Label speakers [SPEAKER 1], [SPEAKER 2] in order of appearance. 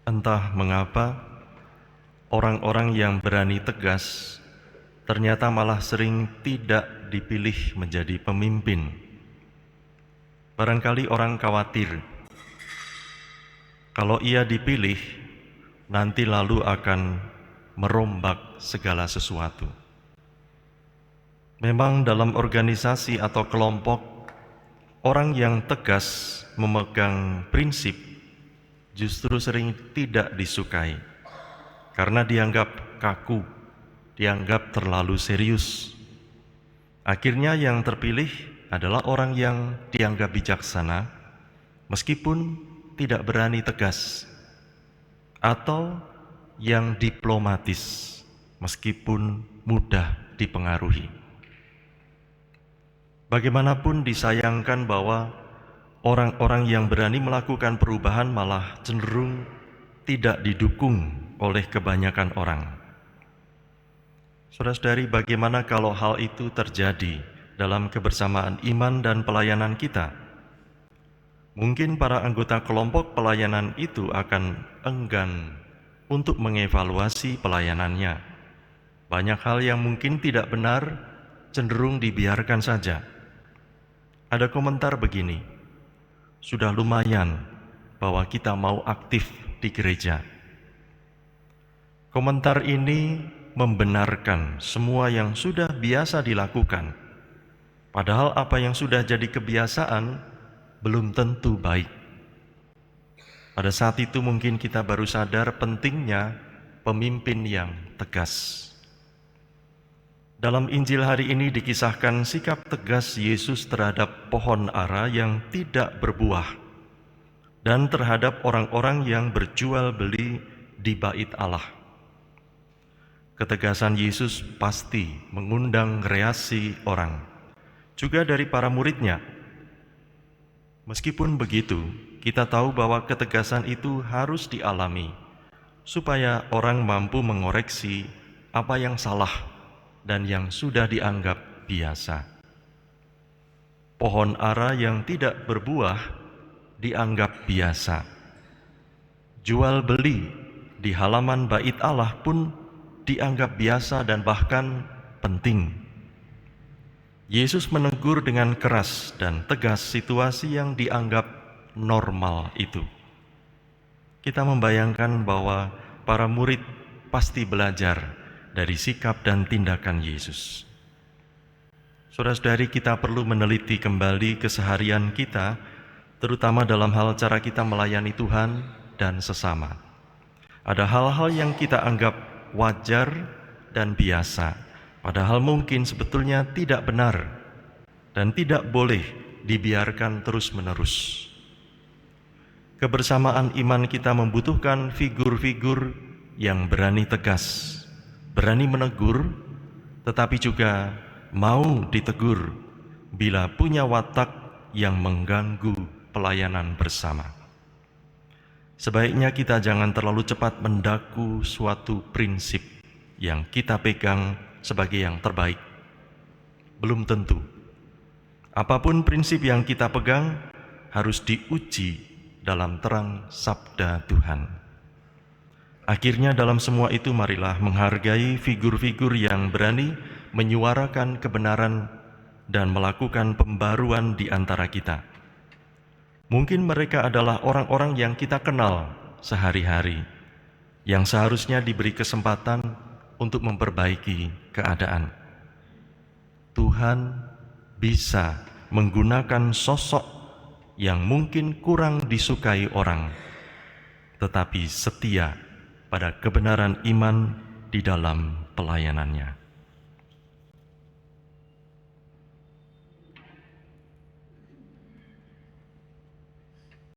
[SPEAKER 1] Entah mengapa, orang-orang yang berani tegas ternyata malah sering tidak dipilih menjadi pemimpin. Barangkali orang khawatir, kalau ia dipilih, nanti lalu akan merombak segala sesuatu. Memang dalam organisasi atau kelompok, orang yang tegas memegang prinsip justru sering tidak disukai karena dianggap kaku, dianggap terlalu serius. Akhirnya yang terpilih adalah orang yang dianggap bijaksana meskipun tidak berani tegas, atau yang diplomatis meskipun mudah dipengaruhi. Bagaimanapun disayangkan bahwa orang-orang yang berani melakukan perubahan malah cenderung tidak didukung oleh kebanyakan orang. Saudara-saudari, bagaimana kalau hal itu terjadi dalam kebersamaan iman dan pelayanan kita? Mungkin para anggota kelompok pelayanan itu akan enggan untuk mengevaluasi pelayanannya. Banyak hal yang mungkin tidak benar cenderung dibiarkan saja. Ada komentar begini, sudah lumayan bahwa kita mau aktif di gereja. Komentar ini membenarkan semua yang sudah biasa dilakukan, padahal apa yang sudah jadi kebiasaan belum tentu baik. Pada saat itu mungkin kita baru sadar pentingnya pemimpin yang tegas. Dalam Injil hari ini dikisahkan sikap tegas Yesus terhadap pohon ara yang tidak berbuah dan terhadap orang-orang yang berjual beli di bait Allah. Ketegasan Yesus pasti mengundang reaksi orang, juga dari para muridnya. Meskipun begitu, kita tahu bahwa ketegasan itu harus dialami, supaya orang mampu mengoreksi apa yang salah dan yang sudah dianggap biasa. Pohon ara yang tidak berbuah dianggap biasa. Jual beli di halaman bait Allah pun dianggap biasa dan bahkan penting. Yesus menegur dengan keras dan tegas situasi yang dianggap normal itu. Kita membayangkan bahwa para murid pasti belajar dari sikap dan tindakan Yesus. Saudara-saudari, kita perlu meneliti kembali keseharian kita, terutama dalam hal cara kita melayani Tuhan dan sesama. Ada hal-hal yang kita anggap wajar dan biasa, padahal mungkin sebetulnya tidak benar dan tidak boleh dibiarkan terus-menerus. Kebersamaan iman kita membutuhkan figur-figur yang berani tegas, berani menegur, tetapi juga mau ditegur bila punya watak yang mengganggu pelayanan bersama. Sebaiknya kita jangan terlalu cepat mendaku suatu prinsip yang kita pegang sebagai yang terbaik. Belum tentu. Apapun prinsip yang kita pegang harus diuji dalam terang sabda Tuhan. Akhirnya dalam semua itu marilah menghargai figur-figur yang berani menyuarakan kebenaran dan melakukan pembaruan di antara kita. Mungkin mereka adalah orang-orang yang kita kenal sehari-hari, yang seharusnya diberi kesempatan untuk memperbaiki keadaan. Tuhan bisa menggunakan sosok yang mungkin kurang disukai orang, tetapi setia pada kebenaran iman di dalam pelayanannya.